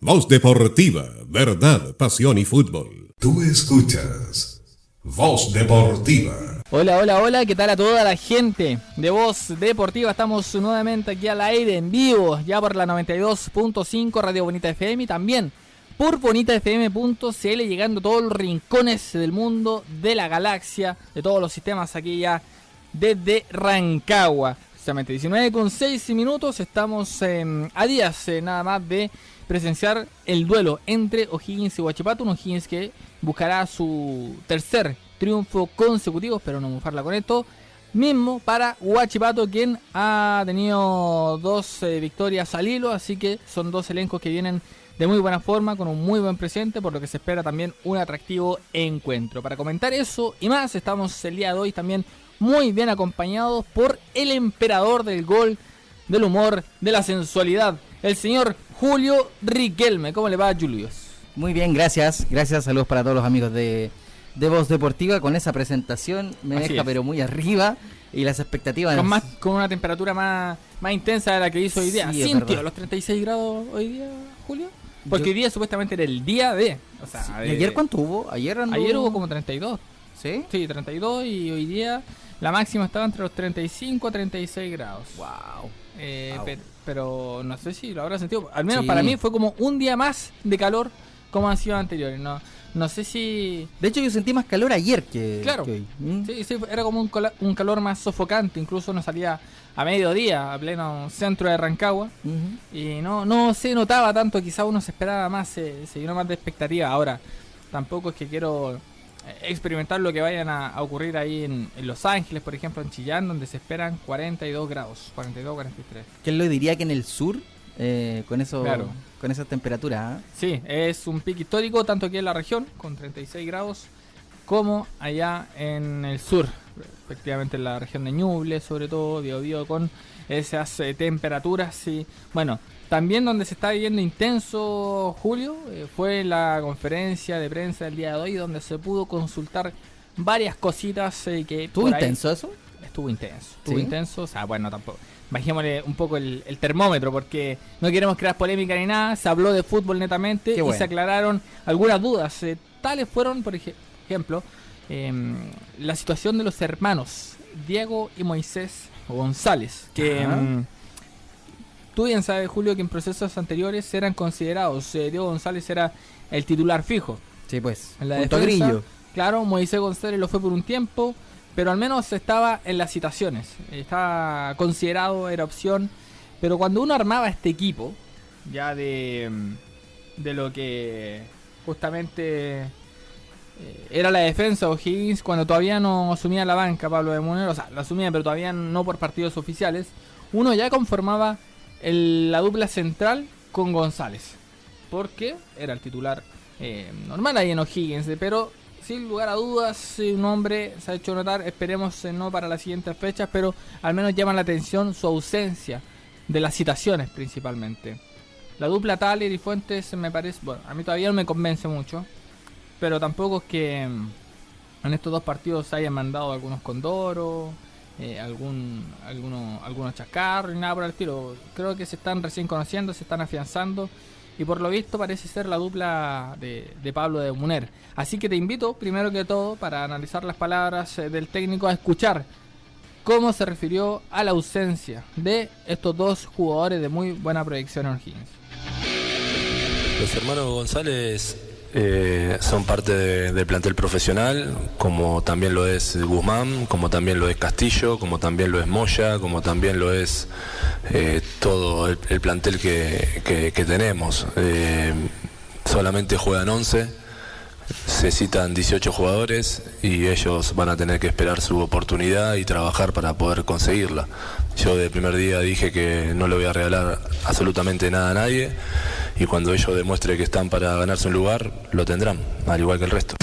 Voz Deportiva, verdad, pasión y fútbol. Tú escuchas Voz Deportiva. Hola, hola, hola, ¿qué tal a toda la gente de Voz Deportiva? Estamos nuevamente aquí al aire, en vivo, ya por la 92.5 Radio Bonita FM y también por bonitafm.cl, llegando a todos los rincones del mundo, de la galaxia, de todos los sistemas aquí ya desde Rancagua. Justamente 19:06 estamos a días nada más de presenciar el duelo entre O'Higgins y Huachipato, un O'Higgins que buscará su tercer triunfo consecutivo, espero no mofarla con esto, mismo para Huachipato, quien ha tenido dos victorias al hilo, así que son dos elencos que vienen de muy buena forma, con un muy buen presente, por lo que se espera también un atractivo encuentro. Para comentar eso y más, estamos el día de hoy también muy bien acompañados por el emperador del gol, del humor, de la sensualidad, el señor Julio Riquelme. ¿Cómo le va, Julius? Muy bien, gracias. Gracias, saludos para todos los amigos de Voz Deportiva. Con esa presentación me Así deja es. pero muy arriba y las expectativas... Con una temperatura más intensa de la que hizo hoy día. Sí, es ¿Sintió verdad. los 36 grados hoy día, Julio? Porque hoy día supuestamente era el día de... O sea, Sí. de- ¿Y ayer cuánto hubo? Ayer Ayer hubo como 32. ¿Sí? Sí, 32, y hoy día la máxima estaba entre los 35 a 36 grados. Wow. Wow. Pero no sé si lo habrá sentido. Al menos Sí. para mí fue como un día más de calor como han sido anteriores. No sé si... De hecho, yo sentí más calor ayer que, Claro. que hoy. ¿Mm? Sí, era como un calor más sofocante. Incluso no salía a mediodía, a pleno centro de Rancagua. Ujú. Y no se notaba tanto, quizá uno se esperaba más, se llenó más de expectativa. Ahora, tampoco es que quiero experimentar lo que vayan a ocurrir ahí en Los Ángeles, por ejemplo, en Chillán, donde se esperan 42 grados, 42, 43. ¿Quién lo diría que en el sur, con eso, Claro. con esa temperatura? Sí, es un pico histórico, tanto aquí en la región, con 36 grados, como allá en el sur, efectivamente en la región de Ñuble, sobre todo, Biobío, con esas temperaturas. Y bueno, también donde se está viviendo intenso, Julio, fue la conferencia de prensa del día de hoy, donde se pudo consultar varias cositas que ¿Estuvo por ahí- intenso eso? Estuvo intenso, ¿Sí? o sea, bueno, tampoco. Bajémosle un poco el termómetro, porque no queremos crear polémica ni nada. Se habló de fútbol netamente Qué y bueno. se aclararon algunas dudas. Tales fueron, por ejemplo, la situación de los hermanos Diego y Moisés González, que Ajá. tú bien sabes, Julio, que en procesos anteriores eran considerados. Diego González era el titular fijo Sí, pues. en la Junto a defensa. Grillo. Claro, Moisés González lo fue por un tiempo, pero al menos estaba en las citaciones, estaba considerado, era opción. Pero cuando uno armaba este equipo, ya de lo que justamente era la defensa, O'Higgins, cuando todavía no asumía la banca Pablo de Munero, o sea, la asumía pero todavía no por partidos oficiales, uno ya conformaba la dupla central con González, porque era el titular normal ahí en O'Higgins, pero sin lugar a dudas un hombre se ha hecho notar, esperemos no para las siguientes fechas, pero al menos llama la atención su ausencia de las citaciones principalmente. La dupla Thaler y Fuentes me parece, bueno, a mí todavía no me convence mucho, pero tampoco es que en estos dos partidos se hayan mandado algunos condoros, algunos chascarros y nada por el estilo. Creo que se están recién conociendo, se están afianzando y por lo visto parece ser la dupla de Pablo de Muner. Así que te invito, primero que todo, para analizar las palabras del técnico, a escuchar cómo se refirió a la ausencia de estos dos jugadores de muy buena proyección en O'Higgins. Los hermanos González son parte del plantel profesional, como también lo es Guzmán, como también lo es Castillo, como también lo es Moya, como también lo es todo el plantel que tenemos. Solamente juegan 11, se citan 18 jugadores y ellos van a tener que esperar su oportunidad y trabajar para poder conseguirla. Yo del primer día dije que no le voy a regalar absolutamente nada a nadie y cuando ellos demuestren que están para ganarse un lugar, lo tendrán, al igual que el resto.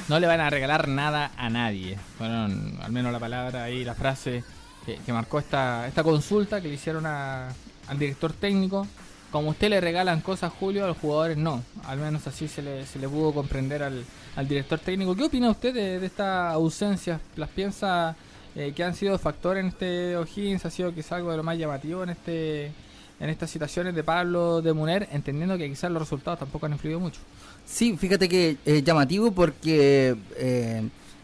No le van a regalar nada a nadie. Fueron al menos la palabra y la frase que marcó esta consulta que le hicieron al director técnico. Como usted le regalan cosas, Julio, a los jugadores no. Al menos así se le pudo comprender al director técnico. ¿Qué opina usted de esta ausencia? ¿Las piensa que han sido factor en este O'Higgins? ¿Ha sido quizá algo de lo más llamativo en en estas situaciones de Pablo de Munner, entendiendo que quizás los resultados tampoco han influido mucho. Sí, fíjate que es llamativo porque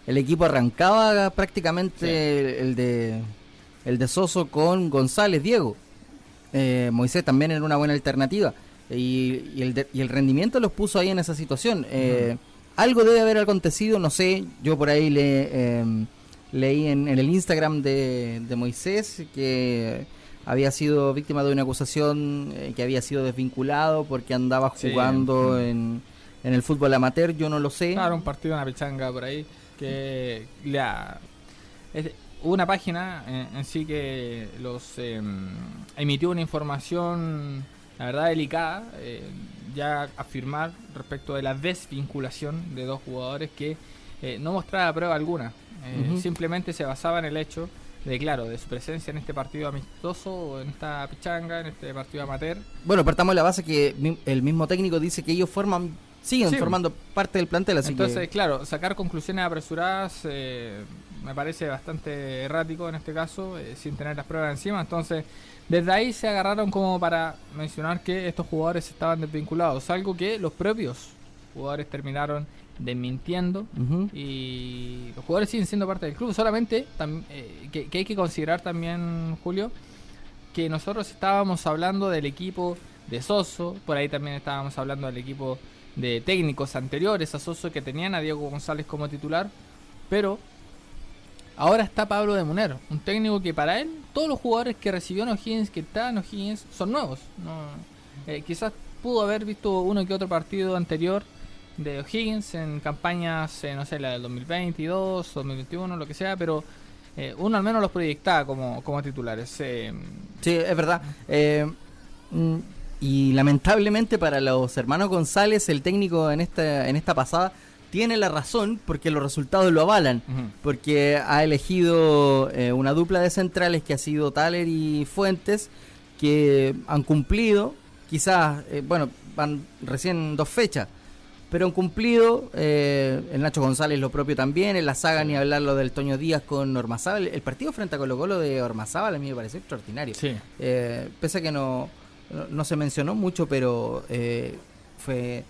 el equipo arrancaba prácticamente el de Soso con González, Diego. Moisés también era una buena alternativa y el rendimiento los puso ahí en esa situación. Algo debe haber acontecido, no sé, yo por ahí leí en el Instagram de Moisés que había sido víctima de una acusación, que había sido desvinculado porque andaba jugando en el fútbol amateur, yo no lo sé. Claro, un partido, una pichanga por ahí, que hubo una página en sí que los emitió una información, la verdad, delicada, ya afirmar respecto de la desvinculación de dos jugadores que no mostraba prueba alguna. Simplemente se basaba en el hecho de su presencia en este partido amistoso, en esta pichanga, en este partido amateur. Bueno, partamos de la base que el mismo técnico dice que ellos siguen formando parte del plantel, así entonces, sacar conclusiones apresuradas me parece bastante errático en este caso, sin tener las pruebas encima. Entonces, desde ahí se agarraron como para mencionar que estos jugadores estaban desvinculados, algo que los propios jugadores terminaron desmintiendo, y los jugadores siguen siendo parte del club. Solamente que hay que considerar también, Julio, que nosotros estábamos hablando del equipo de Soso, por ahí también estábamos hablando del equipo de técnicos anteriores a Soso que tenían a Diego González como titular, pero ahora está Pablo de Munner, un técnico que para él todos los jugadores que recibió en O'Higgins, que están en O'Higgins, son nuevos. Quizás pudo haber visto uno que otro partido anterior de O'Higgins en campañas, no sé, la del 2022, 2021, lo que sea, pero uno al menos los proyectaba como titulares. Sí, es verdad. Y lamentablemente para los hermanos González, el técnico en esta pasada tiene la razón, porque los resultados lo avalan, porque ha elegido una dupla de centrales que ha sido Thaler y Fuentes, que han cumplido, quizás, van recién 2 fechas, pero han cumplido. El Nacho González lo propio también, en la saga ni hablarlo del Toño Díaz con Ormazábal. El partido frente a Colo-Colo de Ormazábal a mí me pareció extraordinario, pese a que no se mencionó mucho, pero fue...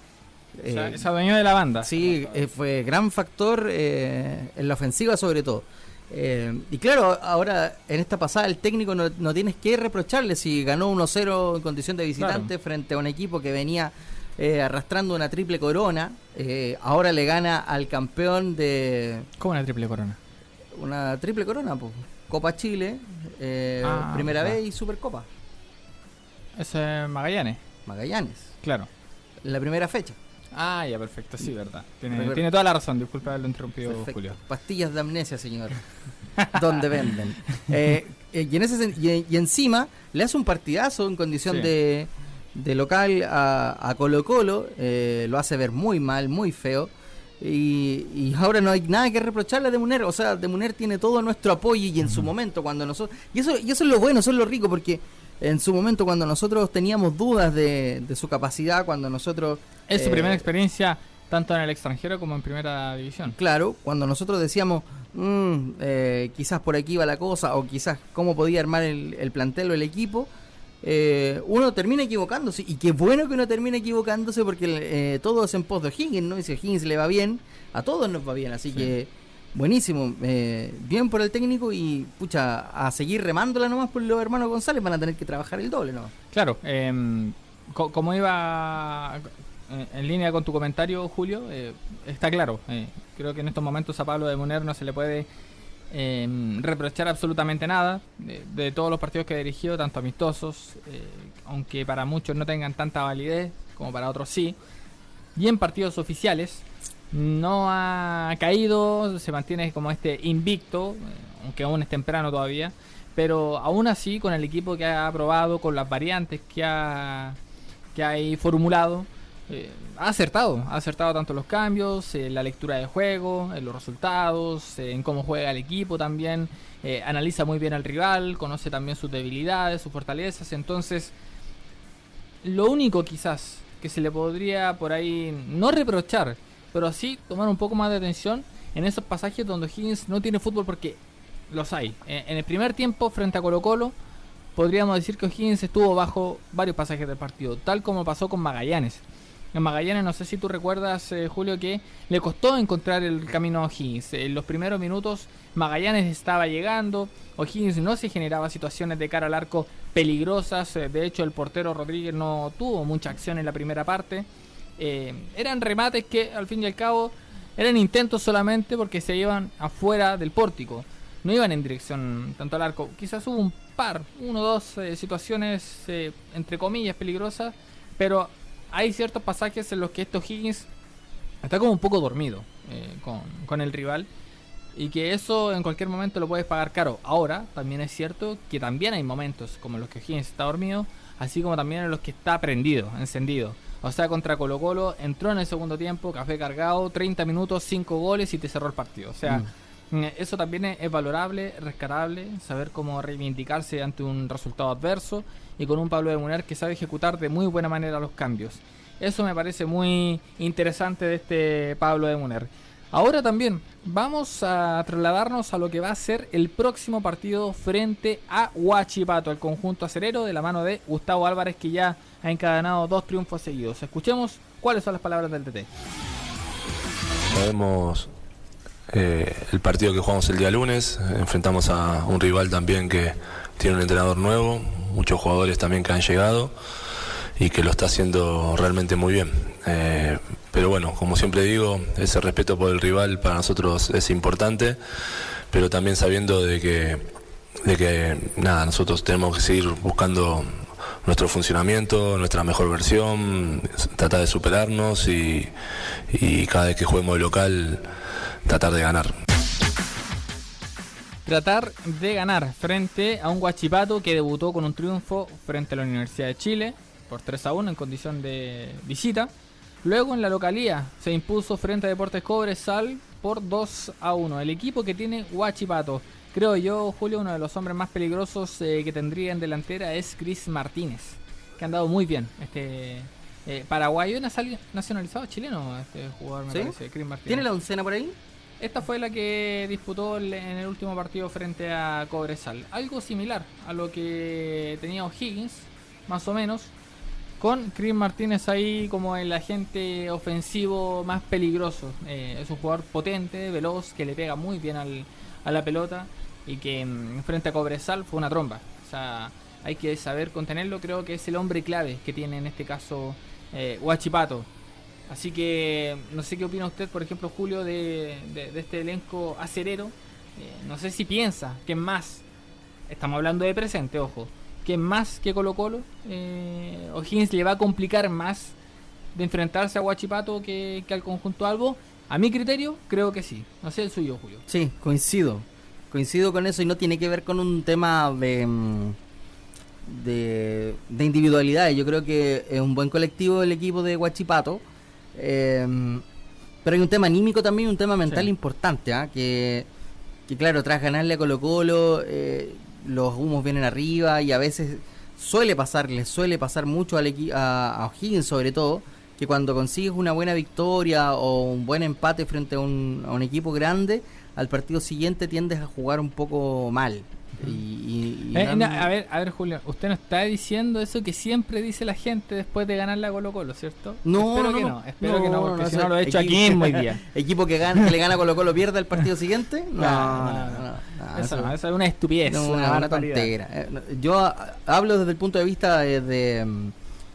se adueñó de la banda. Sí, fue gran factor en la ofensiva sobre todo. Y claro, ahora en esta pasada el técnico no tienes que reprocharle si ganó 1-0 en condición de visitante frente a un equipo que venía arrastrando una triple corona. Ahora le gana al campeón de... ¿Cómo una triple corona? Una triple corona, pues. Copa Chile, Primera B y Supercopa. Es Magallanes. Claro. La primera fecha. Ah, ya, perfecto, sí, verdad. Tiene toda la razón, disculpa haberlo interrumpido, perfecto. Julio. Pastillas de amnesia, señor. ¿Dónde venden? Y encima le hace un partidazo en condición de local a Colo-Colo, lo hace ver muy mal, muy feo. Y ahora no hay nada que reprocharle a De Munner. O sea, De Munner tiene todo nuestro apoyo, y en su momento cuando nosotros... Y eso es lo bueno, eso es lo rico, porque en su momento cuando nosotros teníamos dudas de su capacidad, cuando nosotros... Es su primera experiencia tanto en el extranjero como en primera división. Claro, cuando nosotros decíamos quizás por aquí va la cosa, o quizás cómo podía armar el plantel o el equipo, uno termina equivocándose, y qué bueno que uno termine equivocándose, porque todo es en pos de O'Higgins, ¿no? Y si a O'Higgins le va bien, a todos nos va bien, así que buenísimo, bien por el técnico, y pucha, a seguir remándola nomás por los hermanos González, van a tener que trabajar el doble nomás. Claro, como iba en línea con tu comentario, Julio, está claro, creo que en estos momentos a Pablo de Munner no se le puede reprochar absolutamente nada de todos los partidos que ha dirigido, tanto amistosos, aunque para muchos no tengan tanta validez como para otros sí, y en partidos oficiales no ha caído, se mantiene como invicto, aunque aún es temprano todavía, pero aún así con el equipo que ha probado, con las variantes que ha formulado, ha acertado tanto los cambios, la lectura de juego, los resultados, en cómo juega el equipo también, analiza muy bien al rival, conoce también sus debilidades, sus fortalezas. Entonces, lo único quizás que se le podría por ahí no reprochar, pero sí tomar un poco más de atención en esos pasajes donde O'Higgins no tiene fútbol, porque los hay. En el primer tiempo frente a Colo-Colo podríamos decir que O'Higgins estuvo bajo varios pasajes del partido, tal como pasó con Magallanes. En Magallanes, no sé si tú recuerdas, Julio, que le costó encontrar el camino a O'Higgins. En los primeros minutos Magallanes estaba llegando, O'Higgins no se generaba situaciones de cara al arco peligrosas. De hecho, el portero Rodríguez no tuvo mucha acción en la primera parte. Eran remates que al fin y al cabo eran intentos solamente porque se iban afuera del pórtico, no iban en dirección tanto al arco. Quizás hubo uno o dos situaciones entre comillas peligrosas, pero hay ciertos pasajes en los que O'Higgins está como un poco dormido con el rival, y que eso en cualquier momento lo puedes pagar caro. Ahora también es cierto que también hay momentos como en los que O'Higgins está dormido, así como también en los que está prendido, encendido. O sea, contra Colo Colo entró en el segundo tiempo, café cargado, 30 minutos, 5 goles y te cerró el partido. O sea, eso también es valorable, rescatable, saber cómo reivindicarse ante un resultado adverso, y con un Pablo de Muner que sabe ejecutar de muy buena manera los cambios. Eso me parece muy interesante de este Pablo de Muner. Ahora también vamos a trasladarnos a lo que va a ser el próximo partido frente a Huachipato, el conjunto acerero de la mano de Gustavo Álvarez, que ya ha encadenado 2 triunfos seguidos. Escuchemos cuáles son las palabras del TT. Sabemos el partido que jugamos el día lunes, enfrentamos a un rival también que tiene un entrenador nuevo, muchos jugadores también que han llegado y que lo está haciendo realmente muy bien. Pero bueno, como siempre digo, ese respeto por el rival para nosotros es importante, pero también sabiendo de que nada, nosotros tenemos que seguir buscando nuestro funcionamiento, nuestra mejor versión, tratar de superarnos y cada vez que juguemos de local tratar de ganar. Tratar de ganar frente a un Huachipato que debutó con un triunfo frente a la Universidad de Chile por 3-1 en condición de visita. Luego en la localía se impuso frente a Deportes Cobresal por 2-1. El equipo que tiene Huachipato, creo yo, Julio, uno de los hombres más peligrosos que tendría en delantera es Chris Martínez, que ha andado muy bien. Paraguayo nacionalizado chileno, este jugador, me parece, Chris Martínez. ¿Tiene la oncena por ahí? Esta fue la que disputó en el último partido frente a Cobresal. Algo similar a lo que tenía O'Higgins, más o menos, con Chris Martínez ahí como el agente ofensivo más peligroso. Es un jugador potente, veloz, que le pega muy bien a la pelota, y que frente a Cobresal fue una tromba. O sea, hay que saber contenerlo. Creo que es el hombre clave que tiene en este caso Huachipato. Así que no sé qué opina usted, por ejemplo, Julio, de este elenco acerero. No sé si piensa que es más, estamos hablando de presente, ojo, que es más que Colo Colo. O'Higgins le va a complicar más de enfrentarse a Huachipato que al conjunto albo. A mi criterio, creo que sí. No sé el suyo, Julio. Sí, coincido con eso, y no tiene que ver con un tema de individualidades. Yo creo que es un buen colectivo el equipo de Huachipato. Pero hay un tema anímico también, un tema mental importante, que claro, tras ganarle a Colo Colo, los humos vienen arriba, y a veces suele pasar mucho a O'Higgins, sobre todo, que cuando consigues una buena victoria o un buen empate frente a un equipo grande, al partido siguiente tiendes a jugar un poco mal. A ver, Julio, usted no está diciendo eso que siempre dice la gente después de ganarle a Colo Colo, ¿cierto? Espero que no, porque si no lo he hecho aquí mismo hoy día. Equipo que le gana a Colo Colo pierde el partido siguiente. Eso es una estupidez, una tontera. Yo hablo desde el punto de vista de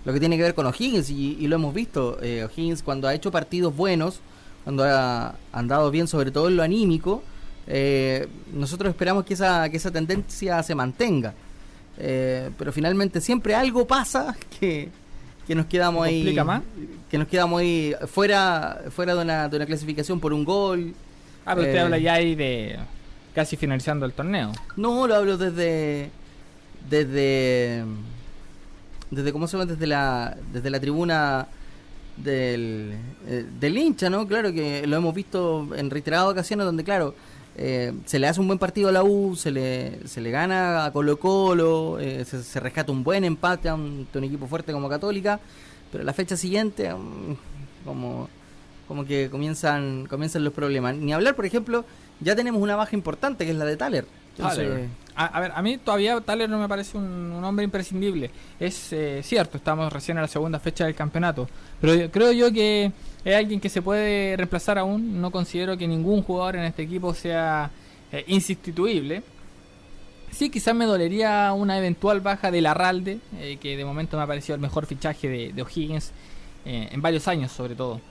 lo que tiene que ver con O'Higgins, y lo hemos visto. O'Higgins, cuando ha hecho partidos buenos, cuando ha andado bien, sobre todo en lo anímico, nosotros esperamos que esa tendencia se mantenga, pero finalmente siempre algo pasa que nos quedamos ahí, que nos quedamos ahí fuera de una clasificación por un gol. Pero usted habla ya ahí de casi finalizando el torneo. No, lo hablo desde ¿cómo se llama? Desde la tribuna del hincha, ¿no? Claro que lo hemos visto en reiteradas ocasiones donde, claro, se le hace un buen partido a la U, se le gana a Colo Colo, se rescata un buen empate ante un equipo fuerte como Católica, pero la fecha siguiente como que comienzan los problemas. Ni hablar, por ejemplo, ya tenemos una baja importante, que es la de Thaler. Entonces, a ver, a mí todavía Thaler no me parece un hombre imprescindible. Es cierto, estamos recién en la segunda fecha del campeonato, pero creo yo que es alguien que se puede reemplazar aún. No considero que ningún jugador en este equipo sea insustituible. Sí, quizás me dolería una eventual baja de Larralde, que de momento me ha parecido el mejor fichaje de O'Higgins en varios años, sobre todo.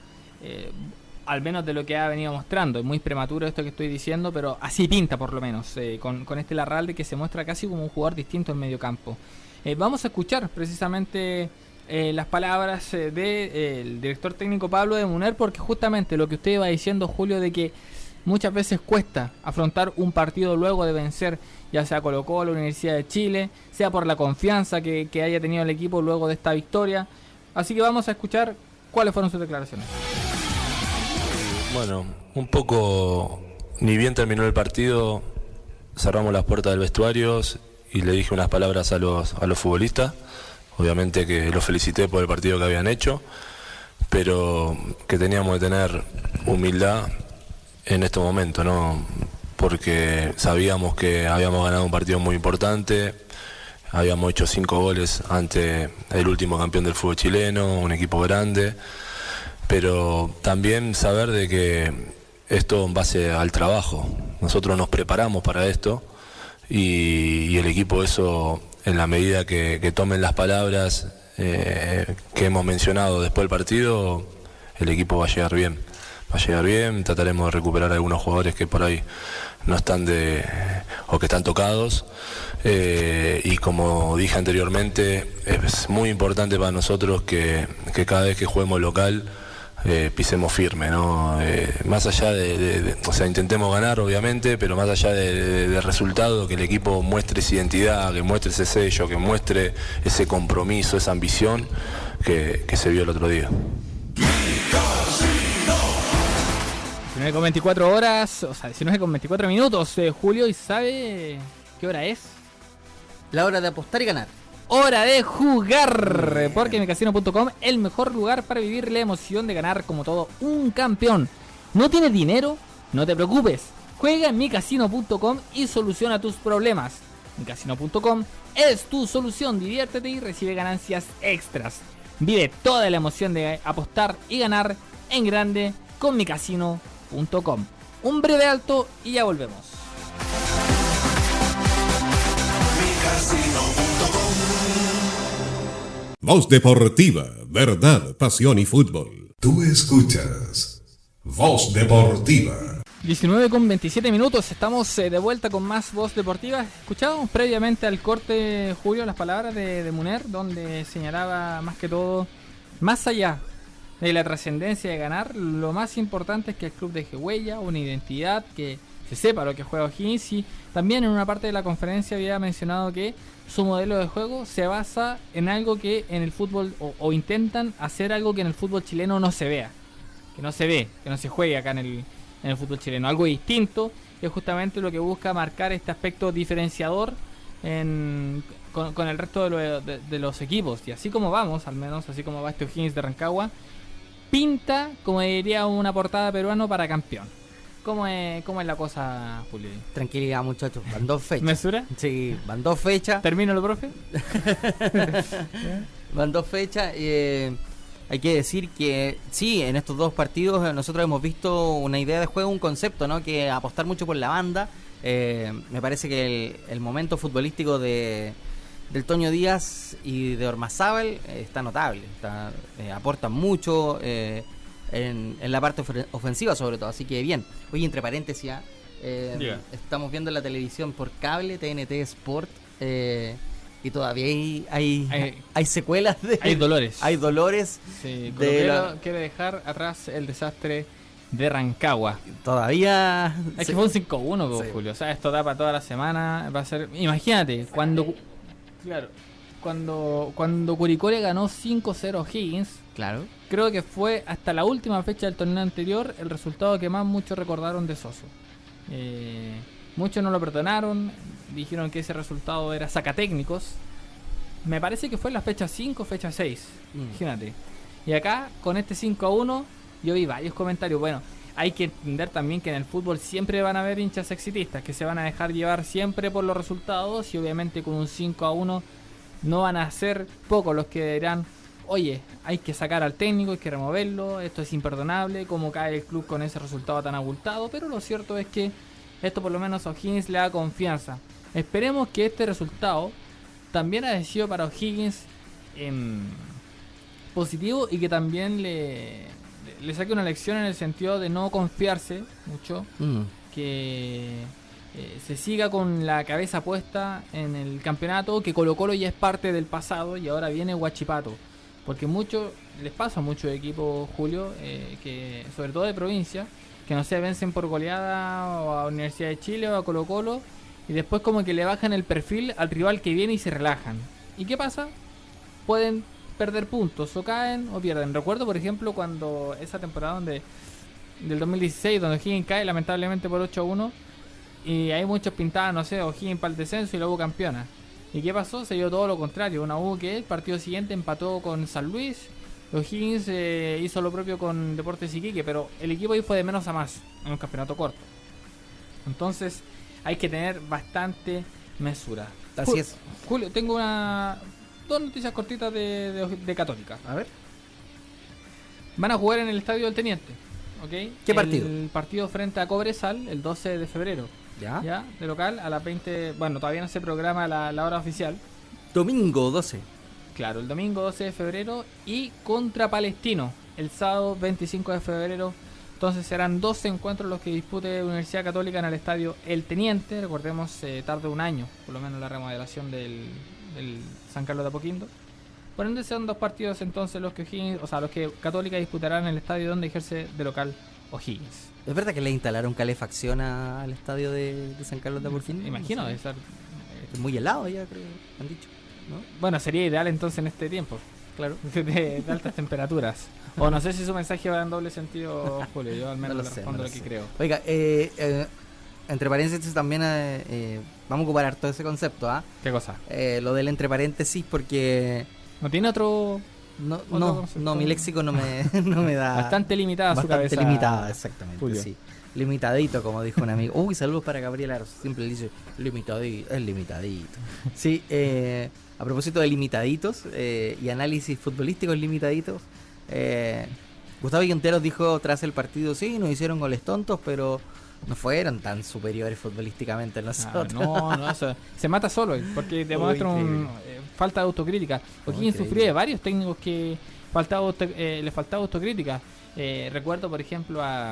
Al menos de lo que ha venido mostrando. Es muy prematuro esto que estoy diciendo, pero así pinta por lo menos, con este Larralde que se muestra casi como un jugador distinto en medio campo. Vamos a escuchar precisamente las palabras del director técnico Pablo de Munner, porque justamente lo que usted iba diciendo, Julio, de que muchas veces cuesta afrontar un partido luego de vencer, ya sea Colo-Colo, la Universidad de Chile, sea por la confianza que haya tenido el equipo luego de esta victoria. Así que vamos a escuchar cuáles fueron sus declaraciones. Bueno, un poco, ni bien terminó el partido, cerramos las puertas del vestuario y le dije unas palabras a los futbolistas. Obviamente que los felicité por el partido que habían hecho, pero que teníamos que tener humildad en este momento, ¿no? Porque sabíamos que habíamos ganado un partido muy importante, habíamos hecho 5 goles ante el último campeón del fútbol chileno, un equipo grande, pero también saber de que esto en base al trabajo. Nosotros nos preparamos para esto y el equipo eso, en la medida que tomen las palabras que hemos mencionado después del partido, el equipo va a llegar bien. Va a llegar bien, trataremos de recuperar a algunos jugadores que por ahí no están o que están tocados, y como dije anteriormente, es muy importante para nosotros que cada vez que juguemos local pisemos firme, ¿no? Más allá o sea, intentemos ganar obviamente, pero más allá del resultado, que el equipo muestre esa identidad, que muestre ese sello, que muestre ese compromiso, esa ambición que se vio el otro día. 19:24 horas, o sea, 19:24 minutos, Julio, ¿y sabe qué hora es? la hora de apostar y ganar. Hora de jugar, porque micasino.com, el mejor lugar para vivir la emoción de ganar como todo un campeón. ¿No tienes dinero? No te preocupes. Juega en micasino.com y soluciona tus problemas. Micasino.com es tu solución. Diviértete y recibe ganancias extras. Vive toda la emoción de apostar y ganar en grande con micasino.com. Un breve alto y ya volvemos. Voz Deportiva, verdad, pasión y fútbol. Tú escuchas Voz Deportiva. 19:27 minutos, estamos de vuelta con más Voz Deportiva. Escuchábamos previamente al corte, Julio, las palabras de Munner, donde señalaba más que todo, más allá de la trascendencia de ganar, lo más importante es que el club deje huella, una identidad, que se sepa lo que juega O'Higgins. Y también en una parte de la conferencia había mencionado que su modelo de juego se basa en algo que en el fútbol, o intentan hacer algo que en el fútbol chileno no se vea, que no se ve, que no se juegue acá en el fútbol chileno, algo distinto, que es justamente lo que busca marcar este aspecto diferenciador con el resto de los equipos. Y así como vamos, al menos así como va este O'Higgins de Rancagua, pinta, como diría una portada peruano, para campeón. ¿Cómo es la cosa, Julio? Tranquilidad, muchachos, van 2 fechas. ¿Mesura? Sí, van 2 fechas. ¿Termino, profe? Van 2 fechas. Hay que decir que sí, en estos 2 partidos nosotros hemos visto una idea de juego, un concepto, ¿no? Que apostar mucho por la banda. Me parece que el momento futbolístico del Toño Díaz y de Ormazábal está notable. Aportan mucho en la parte ofensiva, sobre todo. Así que bien. Oye, entre paréntesis, estamos viendo la televisión por cable, TNT Sport. Y todavía hay secuelas hay dolores. Hay dolores. Sí, quiere dejar atrás el desastre de Rancagua. Todavía. Es que fue un 5-1, sí. Julio. O sea, esto da para toda la semana. Va a ser. Imagínate, cuando Curicó le ganó 5-0 a O'Higgins. Claro. Creo que fue hasta la última fecha del torneo anterior el resultado que más muchos recordaron de Soso. Muchos no lo perdonaron, dijeron que ese resultado era sacatécnicos. Me parece que fue en la fecha 5, fecha 6, imagínate. Y acá, con este 5-1, yo vi varios comentarios. Bueno, hay que entender también que en el fútbol siempre van a haber hinchas exitistas que se van a dejar llevar siempre por los resultados, y obviamente con un 5-1 no van a ser pocos los que dirán: oye, hay que sacar al técnico, hay que removerlo, esto es imperdonable, cómo cae el club con ese resultado tan abultado. Pero lo cierto es que esto por lo menos a O'Higgins le da confianza. Esperemos que este resultado también haya sido para O'Higgins positivo, y que también le saque una lección en el sentido de no confiarse mucho, que se siga con la cabeza puesta en el campeonato, que Colo-Colo ya es parte del pasado y ahora viene Huachipato, porque les pasa a muchos equipos, Julio, que sobre todo de provincia, que no se vencen por goleada o a Universidad de Chile o a Colo-Colo, y después como que le bajan el perfil al rival que viene y se relajan. ¿Y qué pasa? Pueden perder puntos, o caen o pierden. Recuerdo, por ejemplo, cuando esa temporada del 2016, donde O'Higgins cae lamentablemente por 8-1, y hay muchos pintados, no sé, O'Higgins para el descenso y la U campeona. ¿Y qué pasó? Se dio todo lo contrario. Una U que el partido siguiente empató con San Luis. O'Higgins hizo lo propio con Deportes Iquique, pero el equipo ahí fue de menos a más en un campeonato corto. Entonces hay que tener bastante mesura. Así es. Julio, tengo dos noticias cortitas de Católica. A ver. Van a jugar en el Estadio del Teniente, ¿ok? ¿Qué partido? El partido frente a Cobresal el 12 de febrero. ¿Ya? De local a las 20. Bueno, todavía no se programa la hora oficial. Domingo 12. Claro, el domingo 12 de febrero. Y contra Palestino el sábado 25 de febrero. Entonces serán 12 encuentros los que dispute Universidad Católica en el Estadio El Teniente. Recordemos, tarde un año, por lo menos, la remodelación del San Carlos de Apoquindo. Por ende serán 2 partidos entonces los que Católica disputará en el estadio donde ejerce de local O'Higgins. ¿Es verdad que le instalaron calefacción al estadio de San Carlos de Apoquindo? Imagino, sí. Es muy helado ya, creo, han dicho, ¿no? Bueno, sería ideal entonces en este tiempo. Claro. De altas temperaturas. O no sé si su mensaje va en doble sentido, Julio. Yo al menos no le respondo lo que creo. Oiga, entre paréntesis también vamos a ocupar harto ese concepto, ¿ah? ¿Qué cosa? Lo del entre paréntesis, porque ¿no tiene otro? No, mi léxico no me da. Bastante limitada su cabeza. Bastante limitada, exactamente, Julio. Sí. Limitadito, como dijo un amigo. Uy, saludos para Gabriel Aros. Siempre le dice limitadito, es limitadito. Sí, a propósito de limitaditos y análisis futbolísticos limitaditos, Gustavo Quinteros dijo tras el partido: sí, nos hicieron goles tontos, pero no fueron tan superiores futbolísticamente a nosotros. No, se mata solo, porque demuestra falta de autocrítica. O'Higgins sufrió de varios técnicos que le faltaba autocrítica. Recuerdo, por ejemplo, al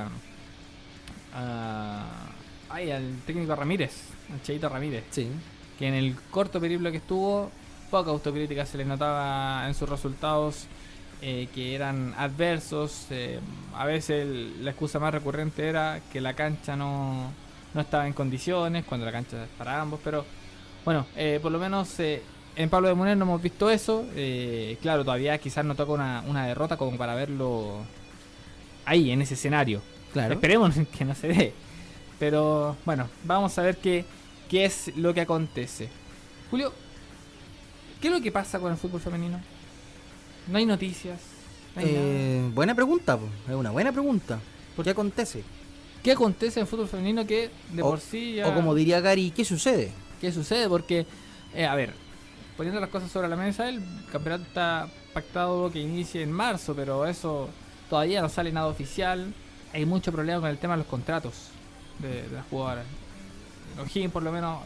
técnico Ramírez, al Cheito Ramírez, sí, que en el corto periplo que estuvo, poca autocrítica se le notaba en sus resultados, que eran adversos. A veces la excusa más recurrente era que la cancha no estaba en condiciones, cuando la cancha es para ambos. Pero bueno, por lo menos en Pablo de Munera no hemos visto eso. Claro, todavía quizás no toca una derrota como para verlo ahí, en ese escenario. Claro. Esperemos que no se dé. Pero bueno, vamos a ver qué es lo que acontece. Julio, ¿qué es lo que pasa con el fútbol femenino? No hay noticias. No hay nada. Buena pregunta, es una buena pregunta. ¿Qué acontece? ¿Qué acontece en el fútbol femenino que de por sí ya... O como diría Gary, ¿qué sucede? ¿Qué sucede? Porque, a ver, poniendo las cosas sobre la mesa, el campeonato está pactado que inicie en marzo, pero eso todavía no sale nada oficial. Hay mucho problema con el tema de los contratos de las jugadoras. En O'Higgins por lo menos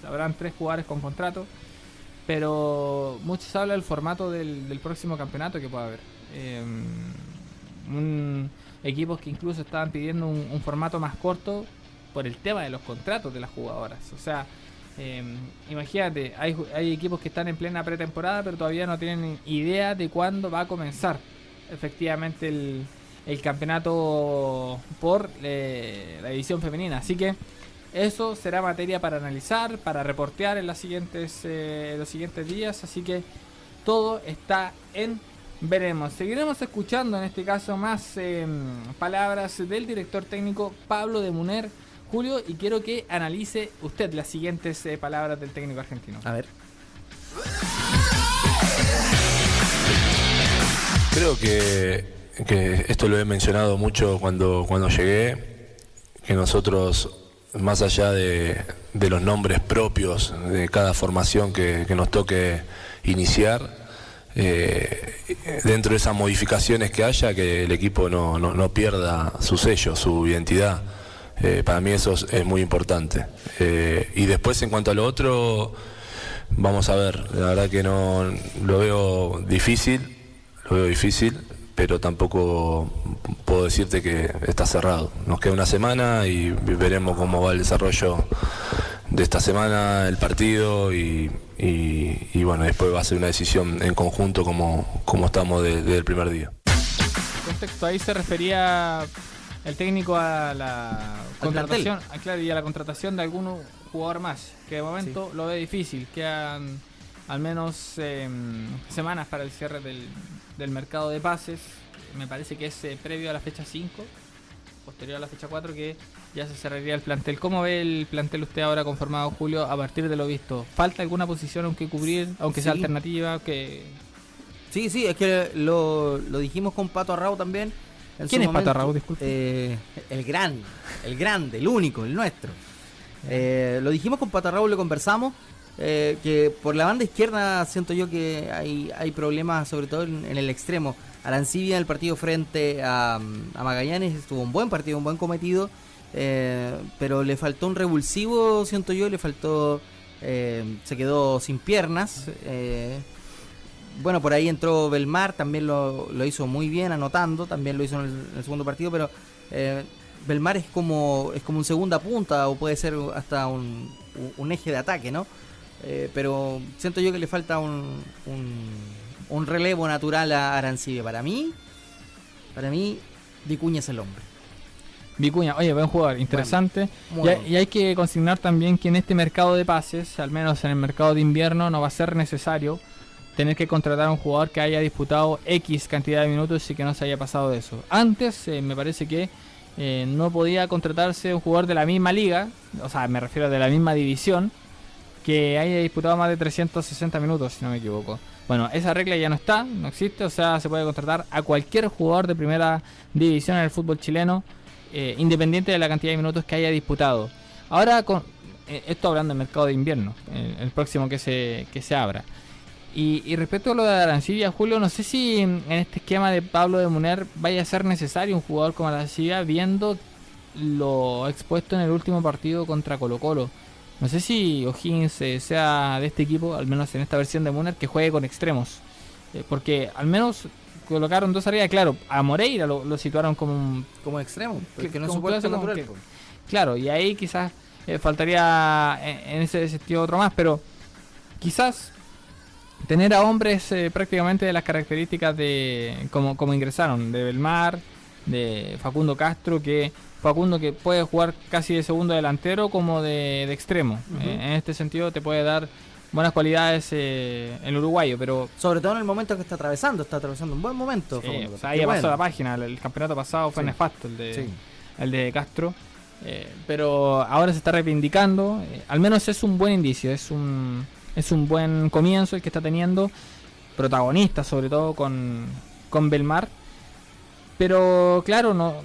habrán 3 jugadores con contrato, pero mucho se habla del formato del próximo campeonato que pueda haber. Equipos que incluso estaban pidiendo un formato más corto por el tema de los contratos de las jugadoras. O sea, imagínate, hay equipos que están en plena pretemporada, pero todavía no tienen idea de cuándo va a comenzar efectivamente el campeonato por la división femenina. Así que eso será materia para analizar, para reportear en los siguientes días. Así que todo está en veremos. Seguiremos escuchando en este caso más palabras del director técnico Pablo de Munera, Julio, y quiero que analice usted las siguientes palabras del técnico argentino. A ver. Creo que que esto lo he mencionado mucho cuando llegué, que nosotros, más allá de los nombres propios de cada formación que nos toque iniciar, dentro de esas modificaciones que haya, que el equipo no pierda su sello, su identidad. Para mí eso es muy importante. Y después, en cuanto a lo otro, vamos a ver. La verdad que no lo veo difícil, pero tampoco puedo decirte que está cerrado. Nos queda una semana y veremos cómo va el desarrollo de esta semana, el partido, y bueno, después va a ser una decisión en conjunto como estamos desde el primer día. Contexto, ahí se refería el técnico a la contratación, claro, y a la contratación de algún jugador más, que de momento lo ve difícil. Quedan al menos semanas para el cierre del mercado de pases. Me parece que es previo a la fecha 5, posterior a la fecha 4, que ya se cerraría el plantel. ¿Cómo ve el plantel usted ahora conformado, Julio, a partir de lo visto? ¿Falta alguna posición aunque cubrir, aunque sea alternativa? Sí, es que lo dijimos con Pato Arrau también. ¿Quién es Pato Arrau? Disculpe. El grande, el único, el nuestro. Lo dijimos con Pato Arrau, lo conversamos. Que por la banda izquierda siento yo que hay problemas, sobre todo en el extremo. Arancibia en el partido frente a Magallanes tuvo un buen partido, un buen cometido, pero le faltó un revulsivo, siento yo, se quedó sin piernas. Bueno, por ahí entró Belmar, también lo hizo muy bien, anotando, también lo hizo en el segundo partido, pero Belmar es como un segunda punta, o puede ser hasta un eje de ataque, ¿no? Pero siento yo que le falta un relevo natural a Arancibia. Para mí Vicuña es el hombre. Vicuña, oye, buen jugador, interesante. Bueno, y hay que consignar también que en este mercado de pases, al menos en el mercado de invierno, no va a ser necesario tener que contratar a un jugador que haya disputado X cantidad de minutos y que no se haya pasado de eso. Antes me parece que no podía contratarse un jugador de la misma liga, o sea, me refiero de la misma división, que haya disputado más de 360 minutos, si no me equivoco. Bueno, esa regla ya no existe, o sea, se puede contratar a cualquier jugador de primera división en el fútbol chileno, independiente de la cantidad de minutos que haya disputado. Ahora, esto hablando del mercado de invierno, el próximo que se abra. Y respecto a lo de Arancibia, Julio, no sé si en este esquema de Pablo de Muner vaya a ser necesario un jugador como Arancibia, viendo lo expuesto en el último partido contra Colo-Colo. No sé si O'Higgins sea de este equipo, al menos en esta versión de Muner, que juegue con extremos. Porque al menos colocaron dos arriba. Claro, a Moreira lo situaron como extremo, porque no es como su puesto natural. Claro, y ahí quizás faltaría en ese sentido otro más, pero quizás tener a hombres prácticamente de las características de como ingresaron, de Belmar, de Facundo Castro, que puede jugar casi de segundo delantero como de extremo. En este sentido te puede dar buenas cualidades el uruguayo, pero sobre todo en el momento que está atravesando un buen momento. Sí, o sea, ya pasó la página. El campeonato pasado fue nefasto el de Castro, pero ahora se está reivindicando. Al menos es un buen indicio, es un buen comienzo el que está teniendo, protagonista sobre todo con Belmar. Pero claro,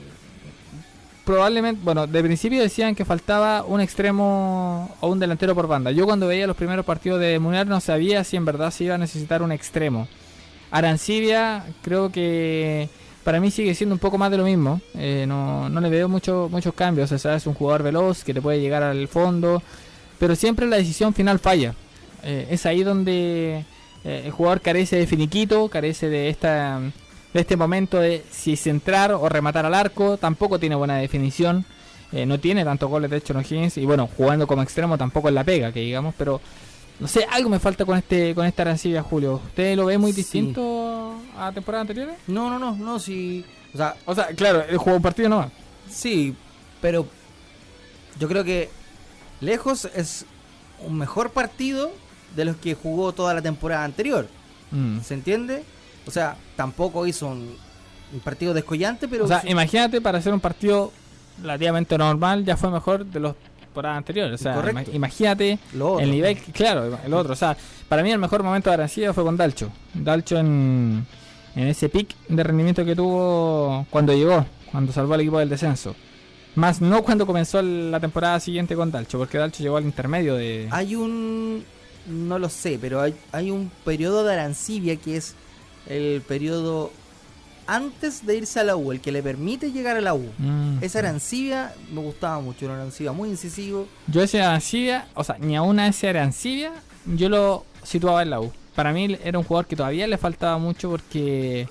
probablemente, bueno, de principio decían que faltaba un extremo o un delantero por banda. Yo cuando veía los primeros partidos de Muner no sabía si en verdad se iba a necesitar un extremo. Arancibia creo que para mí sigue siendo un poco más de lo mismo. No le veo muchos cambios. O sea, es un jugador veloz que te puede llegar al fondo, pero siempre la decisión final falla. Es ahí donde el jugador carece de finiquito, carece de este momento de si centrar o rematar al arco. Tampoco tiene buena definición, no tiene tantos goles de hecho en O'Higgins, y bueno, jugando como extremo tampoco es la pega que digamos, pero no sé, algo me falta con esta Arancibia, Julio. ¿Usted lo ve muy distinto a temporadas anteriores? No, sí, o sea, claro, el juego partido no. Sí, pero yo creo que lejos es un mejor partido de los que jugó toda la temporada anterior. ¿Se entiende? O sea, tampoco hizo un partido descollante, pero... O sea, imagínate, para hacer un partido relativamente normal, ya fue mejor de los temporadas anteriores. O sea, imagínate el nivel, claro, el otro. O sea, para mí el mejor momento de Arancibia fue con Dalcho. Dalcho en en ese pic de rendimiento que tuvo cuando llegó, cuando salvó al equipo del descenso. Más no cuando comenzó la temporada siguiente con Dalcho, porque Dalcho llegó al intermedio de... No lo sé, pero hay un periodo de Arancibia que es el periodo antes de irse a la U, el que le permite llegar a la U. Esa Arancibia me gustaba mucho, era una Arancibia muy incisivo. Yo ese Arancibia, o sea, ni aún a ese Arancibia, yo lo situaba en la U. Para mí era un jugador que todavía le faltaba mucho porque,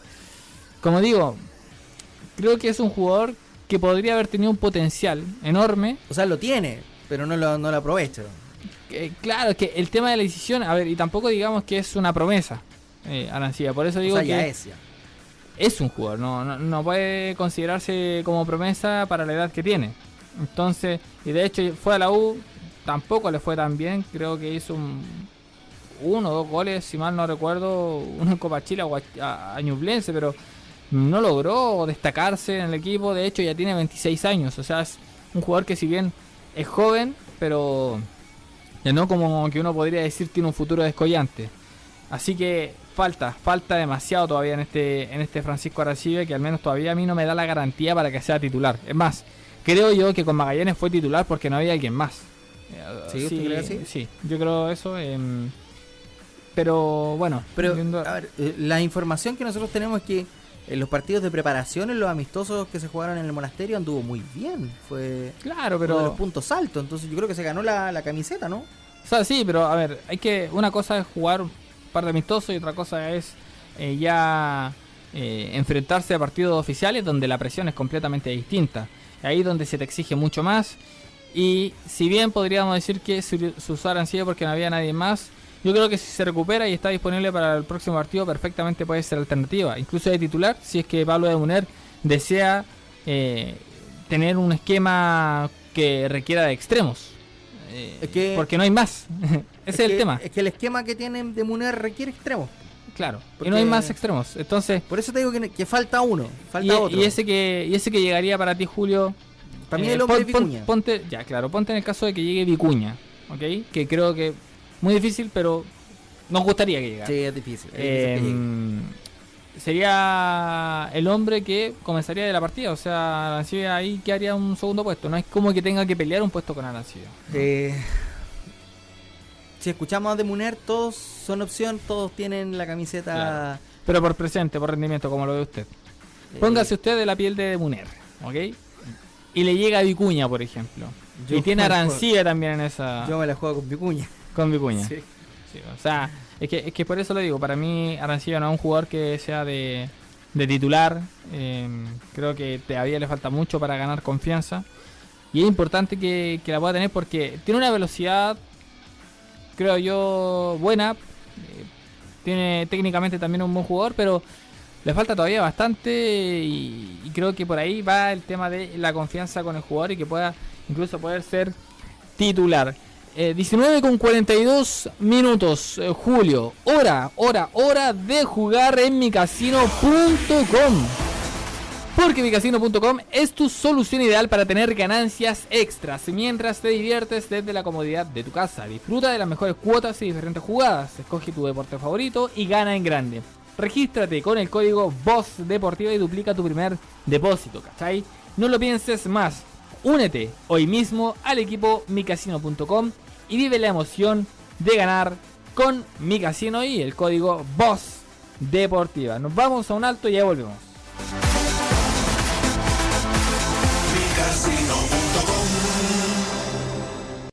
como digo, creo que es un jugador que podría haber tenido un potencial enorme. O sea, lo tiene, pero no lo aprovecha. Claro, que el tema de la decisión, a ver, y tampoco digamos que es una promesa, Arancibia, por eso digo o sea, que es un jugador, no puede considerarse como promesa para la edad que tiene. Entonces, y de hecho fue a la U, tampoco le fue tan bien, creo que hizo 1 o 2 goles, si mal no recuerdo, uno en Copa Chile a Ñublense, pero no logró destacarse en el equipo. De hecho ya tiene 26 años, o sea, es un jugador que si bien es joven, pero ya no como que uno podría decir tiene un futuro descollante. Así que falta demasiado todavía en este Francisco Arancibia, que al menos todavía a mí no me da la garantía para que sea titular. Es más, creo yo que con Magallanes fue titular porque no había alguien más. ¿Sí? ¿Usted cree así? Sí, yo creo eso. Pero bueno. Pero, a ver, la información que nosotros tenemos es que en los partidos de preparación, en los amistosos que se jugaron en el Monasterio, anduvo muy bien. Fue claro, pero uno de los puntos altos. Entonces yo creo que se ganó la camiseta, ¿no? O sea, sí, pero a ver, una cosa es jugar un par de amistosos y otra cosa es enfrentarse a partidos oficiales donde la presión es completamente distinta. Ahí donde se te exige mucho más. Y si bien podríamos decir que se usó Arancibia porque no había nadie más, yo creo que si se recupera y está disponible para el próximo partido, perfectamente puede ser alternativa, incluso de titular, si es que Pablo de Muner desea tener un esquema que requiera de extremos. Porque no hay más. Ese es el tema. Es que el esquema que tienen de Muner requiere extremos. Claro, y no hay más extremos. Entonces, por eso te digo que falta uno, otro. Y ese que llegaría para ti, Julio. Para mí el hombre es Vicuña. Ponte en el caso de que llegue Vicuña, ¿ok? Que creo que muy difícil, pero nos gustaría que llegara. Sí, es difícil. Sería el hombre que comenzaría de la partida. O sea, Arancibia ahí que haría un segundo puesto. No es como que tenga que pelear un puesto con Arancibia. Si escuchamos a de Muner, todos son opción, todos tienen la camiseta. Claro. Pero por presente, por rendimiento, como lo ve usted. Póngase usted de la piel de Muner, ¿ok? Y le llega a Vicuña, por ejemplo. Y tiene Arancibia también en esa. Yo me la juego con Vicuña. Con Vicuña. Sí. Sí, o sea, es que por eso lo digo. Para mí, Arancibia no es un jugador que sea de titular. Creo que todavía le falta mucho para ganar confianza. Y es importante que la pueda tener porque tiene una velocidad, creo yo, buena. Tiene técnicamente también un buen jugador, pero le falta todavía bastante. Y creo que por ahí va el tema de la confianza con el jugador y que pueda incluso poder ser titular. 19 con 42 minutos, Julio. Hora de jugar en micasino.com. Porque micasino.com es tu solución ideal para tener ganancias extras mientras te diviertes desde la comodidad de tu casa. Disfruta de las mejores cuotas y diferentes jugadas. Escoge tu deporte favorito y gana en grande. Regístrate con el código VOZDEPORTIVA y duplica tu primer depósito, ¿cachai? No lo pienses más. Únete hoy mismo al equipo micasino.com y vive la emoción de ganar con Mi Casino y el código VOZDEPORTIVA. Nos vamos a un alto y ya volvemos.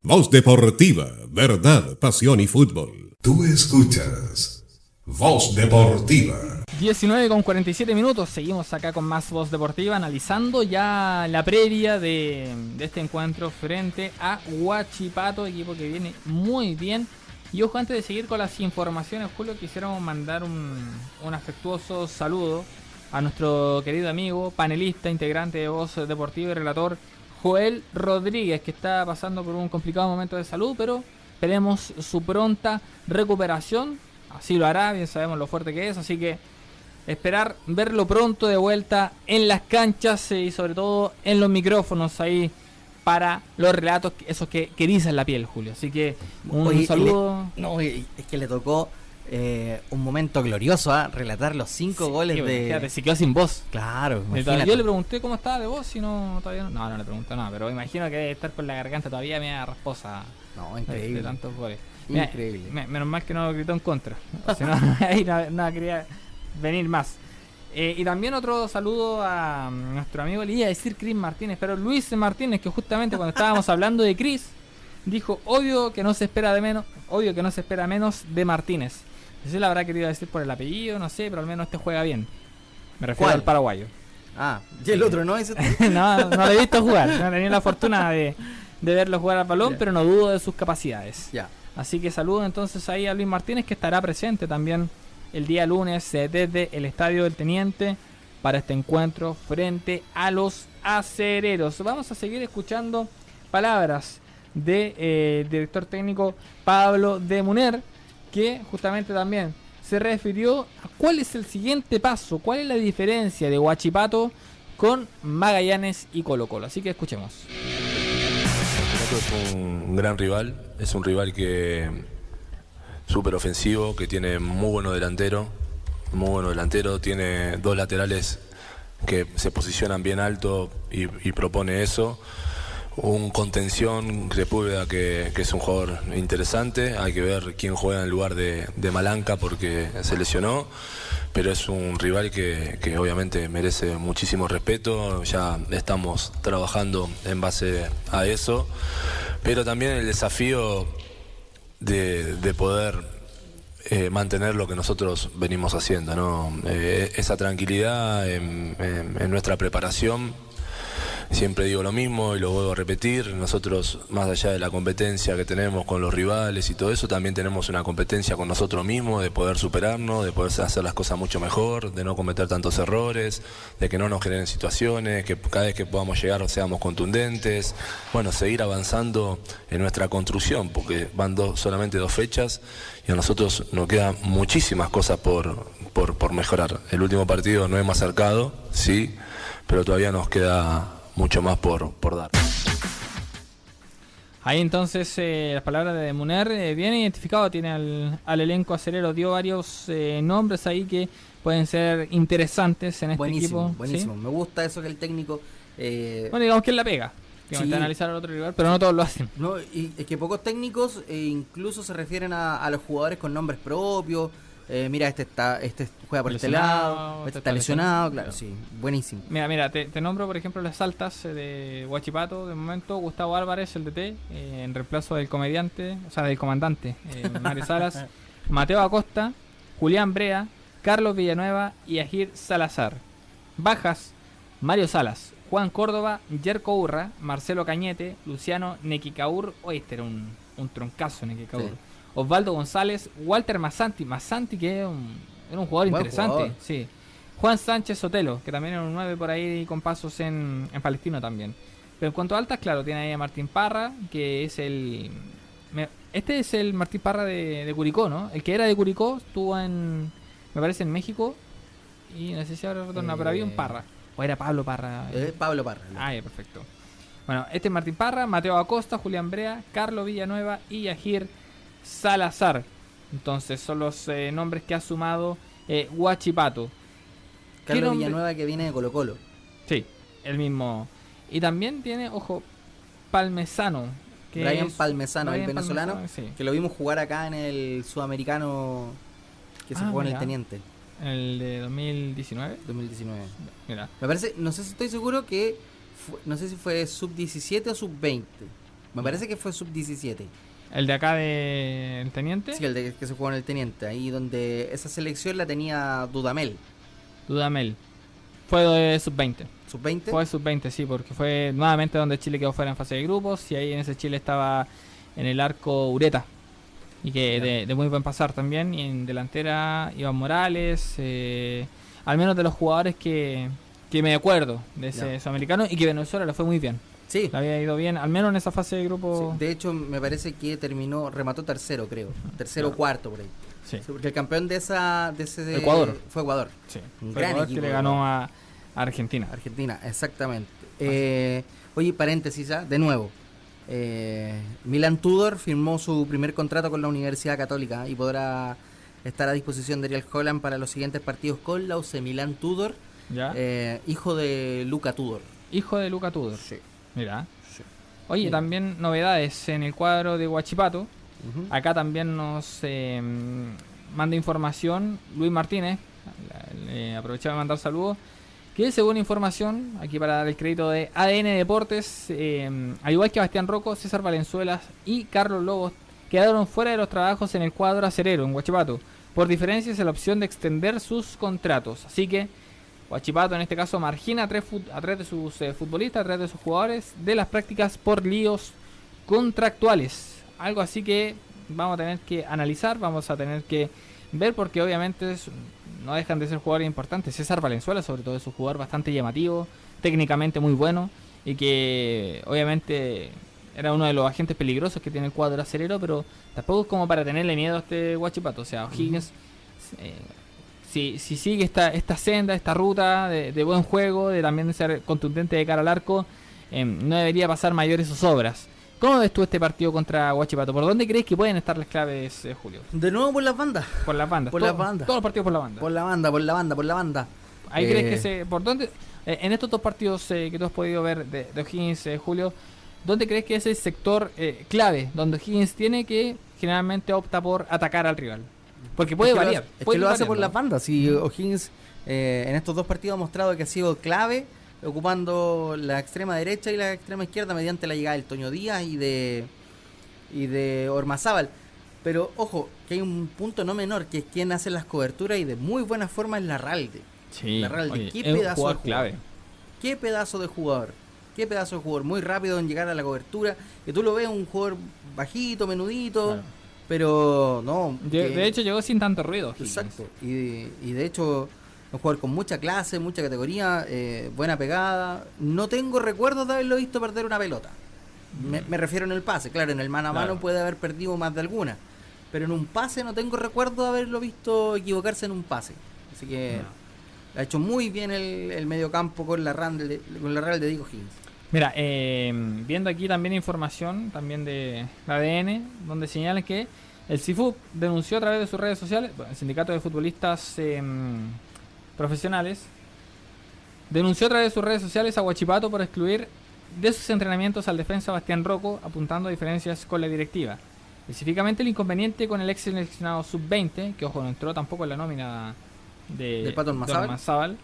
Voz Deportiva, verdad, pasión y fútbol. Tú escuchas Voz Deportiva. 19 con 47 minutos, seguimos acá con más Voz Deportiva, analizando ya la previa de este encuentro frente a Huachipato, equipo que viene muy bien. Y ojo, antes de seguir con las informaciones, Julio, quisiéramos mandar un afectuoso saludo a nuestro querido amigo, panelista, integrante de Voz Deportiva y relator, Joel Rodríguez, que está pasando por un complicado momento de salud, pero esperemos su pronta recuperación. Así lo hará, bien sabemos lo fuerte que es, así que esperar verlo pronto de vuelta en las canchas y sobre todo en los micrófonos ahí para los relatos, esos que erizan la piel, Julio. Así que un saludo. Es que le tocó Un momento glorioso, relatar los 5 goles de... Fíjate, se quedó sin voz. Claro, Yo le pregunté cómo estaba de voz y todavía no le pregunté nada, pero imagino que debe estar con la garganta todavía media rasposa. No, increíble. De tantos goles. Increíble. Menos mal que no lo gritó en contra. O si no, ahí no quería venir más. Y también otro saludo a nuestro amigo, le iba a decir Chris Martínez, pero Luis Martínez, que justamente cuando estábamos hablando de Chris, dijo, obvio que no se espera menos de Martínez. No sé si lo habrá querido decir por el apellido, no sé, pero al menos este juega bien. Me refiero al paraguayo. Y el otro no, ese no lo he visto jugar, no he tenido la fortuna de verlo jugar al balón, pero no dudo de sus capacidades. Así que saludo entonces ahí a Luis Martínez, que estará presente también el día lunes desde el Estadio del Teniente para este encuentro frente a los acereros. Vamos a seguir escuchando palabras del director técnico Pablo de Muner, que justamente también se refirió a cuál es el siguiente paso, cuál es la diferencia de Huachipato con Magallanes y Colo-Colo. Así que escuchemos. Es un gran rival, es un rival que súper ofensivo, que tiene muy buenos delanteros, tiene 2 laterales que se posicionan bien alto y propone eso. Un contención Sepúlveda que es un jugador interesante, hay que ver quién juega en el lugar de Malanca porque se lesionó, pero es un rival que obviamente merece muchísimo respeto, ya estamos trabajando en base a eso, pero también el desafío de poder mantener lo que nosotros venimos haciendo, ¿no? Esa tranquilidad en nuestra preparación. Siempre digo lo mismo y lo vuelvo a repetir, nosotros más allá de la competencia que tenemos con los rivales y todo eso, también tenemos una competencia con nosotros mismos, de poder superarnos, de poder hacer las cosas mucho mejor, de no cometer tantos errores, de que no nos generen situaciones, que cada vez que podamos llegar seamos contundentes, bueno, seguir avanzando en nuestra construcción, porque van solamente 2 fechas y a nosotros nos quedan muchísimas cosas por mejorar. El último partido no hemos acercado, sí, pero todavía nos queda mucho más por dar. Ahí entonces las palabras de Muner, bien identificado, tiene al elenco acerero, dio varios nombres ahí que pueden ser interesantes en este equipo. Buenísimo, ¿sí? Me gusta eso que el técnico... Bueno, digamos que él la pega, que sí. Analizar al otro rival, pero no todos lo hacen. No, y es que pocos técnicos incluso se refieren a los jugadores con nombres propios. Mira, este juega por este lado, este está lesionado, claro, sí, buenísimo. Mira, te nombro por ejemplo las altas de Huachipato, de momento Gustavo Álvarez, el DT, en reemplazo del del comandante Mario Salas, Mateo Acosta, Julián Brea, Carlos Villanueva y Agir Salazar. Bajas, Mario Salas, Juan Córdoba, Yerko Urra, Marcelo Cañete, Luciano Nequicaur, este era un troncazo Nequicaur. Sí. Osvaldo González, Walter Massanti que era un jugador interesante. Jugador. Sí. Juan Sánchez Sotelo, que también era un 9 por ahí con pasos en Palestino también. Pero en cuanto a altas, claro, tiene ahí a Martín Parra, que es este es el Martín Parra de Curicó, ¿no? El que era de Curicó estuvo me parece en México, y no sé si ahora retorna, pero había un Parra. ¿O era Pablo Parra? Pablo Parra. ¿No? Ya, perfecto. Bueno, este es Martín Parra, Mateo Acosta, Julián Brea, Carlos Villanueva y Agir Salazar. Entonces son los nombres que ha sumado Huachipato. Carlos Villanueva, que viene de Colo-Colo. Sí, el mismo. Y también tiene, Palmesano. Brian Palmesano, el venezolano, sí. Que lo vimos jugar acá en el sudamericano que se jugó en el Teniente. ¿El de 2019? 2019. Mira. Me parece, no sé si estoy seguro que no sé si fue sub-17 o sub-20. Me parece que fue sub-17. ¿El de acá del Teniente? Sí, el de que se jugó en el Teniente. Ahí donde esa selección la tenía Dudamel. Fue de sub-20. ¿Sub-20? Fue sub-20, sí, porque fue nuevamente donde Chile quedó fuera en fase de grupos. Y ahí en ese Chile estaba en el arco Ureta. Y que de muy buen pasar también. Y en delantera Iván Morales. Al menos de los jugadores que me acuerdo de ese sudamericano. Y que Venezuela le fue muy bien. Sí. Le había ido bien, al menos en esa fase de grupo. Sí, de hecho, me parece que remató tercero, creo. Tercero o cuarto por ahí. Sí. Porque el campeón de ese Ecuador. Fue Ecuador. Sí. Un fue gran Ecuador equipo. Que le ganó a Argentina. Argentina, exactamente. Oye, paréntesis, de nuevo. Milan Tudor firmó su primer contrato con la Universidad Católica y podrá estar a disposición de Ariel Holland para los siguientes partidos con Lausemilán Tudor, hijo de Luca Tudor. Hijo de Luca Tudor. Sí. Mira. Sí. Oye, Sí. también novedades en el cuadro de Huachipato. Acá también nos manda información Luis Martínez. Aprovechaba de mandar saludos. Que según información, aquí para dar el crédito de ADN Deportes, al igual que Bastián Rocco, César Valenzuela y Carlos Lobos quedaron fuera de los trabajos en el cuadro acerero en Huachipato, por diferencias en la opción de extender sus contratos. Así que Huachipato en este caso margina a tres de sus futbolistas, a tres de sus jugadores de las prácticas por líos contractuales. Algo así que vamos a tener que analizar, vamos a tener que ver, porque obviamente no dejan de ser jugadores importantes. César Valenzuela sobre todo es un jugador bastante llamativo, técnicamente muy bueno, y que obviamente era uno de los agentes peligrosos que tiene el cuadro acerero, pero tampoco es como para tenerle miedo a este Huachipato. O sea, O'Higgins, si sigue esta senda, esta ruta de buen juego, de también de ser contundente de cara al arco, no debería pasar mayores zozobras. ¿Cómo ves tú este partido contra Huachipato? ¿Por dónde crees que pueden estar las claves, Julio? De nuevo por las bandas. Por las bandas. Todos los partidos por la banda. Por la banda. Ahí crees que ¿por dónde? En estos dos partidos que tú has podido ver de O'Higgins, Julio, ¿dónde crees que es el sector clave? Donde O'Higgins tiene que generalmente opta por atacar al rival. Porque puede variar. Es que lo hace por las bandas. Y O'Higgins en estos dos partidos ha mostrado que ha sido clave, ocupando la extrema derecha y la extrema izquierda mediante la llegada del Toño Díaz y de Ormazábal. Pero ojo, que hay un punto no menor, que es quien hace las coberturas y de muy buena forma es Larralde. Sí, Larralde, qué es un pedazo de jugador jugador. clave. Qué pedazo de jugador. Qué pedazo de jugador. Muy rápido en llegar a la cobertura. Que tú lo ves un jugador bajito, menudito. Claro. Pero no. De hecho llegó sin tanto ruido. O'Higgins. Exacto. Y de hecho, un jugador con mucha clase, mucha categoría, buena pegada. No tengo recuerdos de haberlo visto perder una pelota. Me refiero en el pase. Claro, en el mano a mano Claro. puede haber perdido más de alguna. Pero en un pase no tengo recuerdo de haberlo visto equivocarse en un pase. Así que ha hecho muy bien el mediocampo con la Real de Diego Higgins. Mira, viendo aquí también información también de la ADN, donde señalan que el CIFUB denunció a través de sus redes sociales, el Sindicato de Futbolistas Profesionales, denunció a través de sus redes sociales a Huachipato por excluir de sus entrenamientos al defensa Bastián Rocco, apuntando a diferencias con la directiva. Específicamente el inconveniente con el ex seleccionado sub-20, que ojo, no entró tampoco en la nómina ¿Del Pato Ormazábal,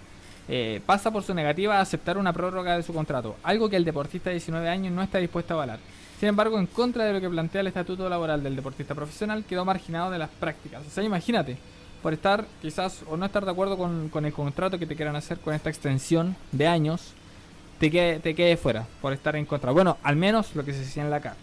pasa por su negativa a aceptar una prórroga de su contrato, algo que el deportista de 19 años no está dispuesto a avalar. Sin embargo, en contra de lo que plantea el estatuto laboral del deportista profesional, quedó marginado de las prácticas. O sea, imagínate, por estar quizás o no estar de acuerdo con el contrato que te quieran hacer con esta extensión de años, te quede fuera por estar en contra. Bueno, al menos lo que se señala acá.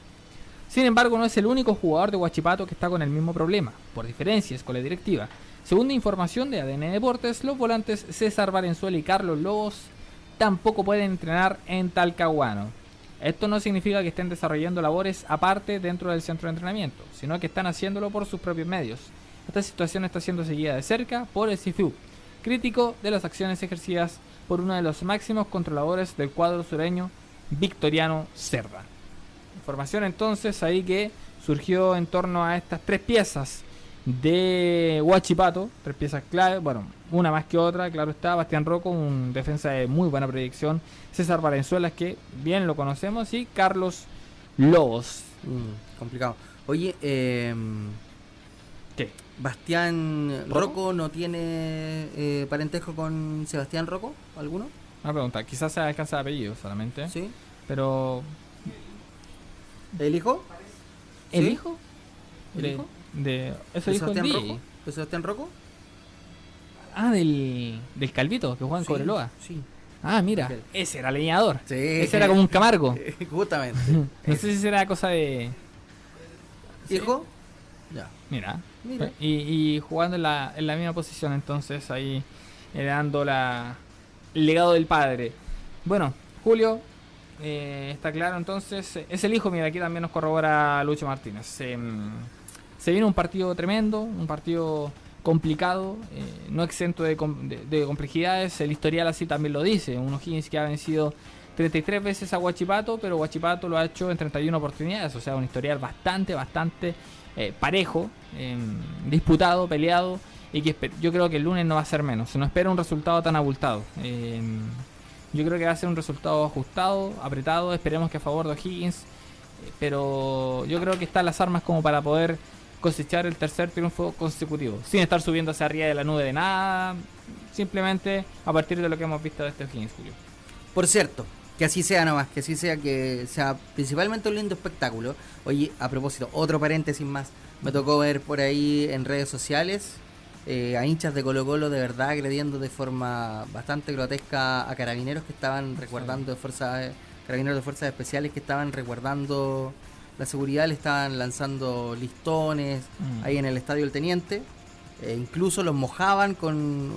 Sin embargo, no es el único jugador de Huachipato que está con el mismo problema, por diferencias con la directiva. Según información de ADN Deportes, los volantes César Valenzuela y Carlos Lobos tampoco pueden entrenar en Talcahuano. Esto no significa que estén desarrollando labores aparte dentro del centro de entrenamiento, sino que están haciéndolo por sus propios medios. Esta situación está siendo seguida de cerca por el CIFUB, crítico de las acciones ejercidas por uno de los máximos controladores del cuadro sureño, Victoriano Cerda. Información entonces ahí que surgió en torno a estas tres piezas de Huachipato, tres piezas clave, bueno, una más que otra, claro está, Bastián Rocco, un defensa de muy buena proyección, César Valenzuela, que bien lo conocemos, y Carlos Lobos. Complicado. Oye, ¿Qué? ¿Bastián Rocco no tiene parentesco con Sebastián Rocco? ¿Alguno? Una pregunta, quizás se alcanza de apellido solamente, Sí. pero... ¿El hijo? ¿El ¿Sí? hijo? ¿El hijo? ¿Eso dijo el Sebastián DJ? Rocco? ¿De Sebastián Rocco? Ah, del Calvito, que juega en Sí, Cobreloa. Sí. Ah, mira, Ok. ese era leñador. Sí. Ese era como un Camargo. Justamente. No sé si será cosa de... ¿Hijo? Ya. Mira. Mira. Y jugando en la misma posición, entonces ahí heredando el legado del padre. Bueno, Julio, está claro entonces, es el hijo, mira, aquí también nos corrobora Lucho Martínez. Se viene un partido tremendo, un partido complicado, no exento de complejidades, el historial así también lo dice, un O'Higgins que ha vencido 33 veces a Huachipato, pero Huachipato lo ha hecho en 31 oportunidades, o sea, un historial bastante parejo, disputado, peleado, y que yo creo que el lunes no va a ser menos. Se nos espera un resultado tan abultado. Yo creo que va a ser un resultado ajustado, apretado, esperemos que a favor de O'Higgins, pero yo creo que están las armas como para poder cosechar el tercer triunfo consecutivo, sin estar subiendo hacia arriba de la nube de nada, simplemente a partir de lo que hemos visto de este O'Higgins, Julio. Por cierto, que así sea nomás, que sea principalmente un lindo espectáculo. Oye, a propósito, otro paréntesis más, me tocó ver por ahí en redes sociales a hinchas de Colo Colo de verdad agrediendo de forma bastante grotesca a carabineros que estaban resguardando carabineros de fuerzas especiales que estaban resguardando la seguridad, le estaban lanzando listones ahí en el Estadio El Teniente, incluso los mojaban con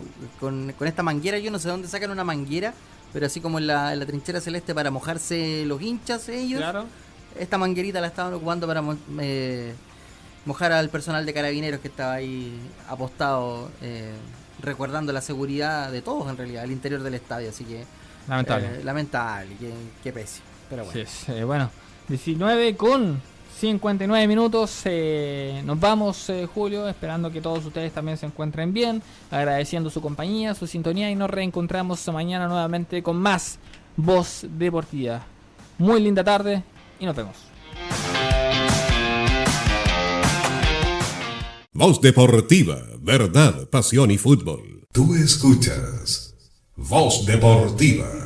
esta manguera. Yo no sé dónde sacan una manguera, pero así como en la trinchera celeste para mojarse los hinchas ellos, claro. Esta manguerita la estaban ocupando para mojar al personal de carabineros que estaba ahí apostado, resguardando la seguridad de todos en realidad, al interior del estadio, así que lamentable, que pésimo, pero bueno. Sí, bueno, 19:59 minutos, nos vamos, Julio, esperando que todos ustedes también se encuentren bien, agradeciendo su compañía, su sintonía, y nos reencontramos mañana nuevamente con más Voz Deportiva. Muy linda tarde y nos vemos. Voz Deportiva, verdad, pasión y fútbol. Tú escuchas Voz Deportiva.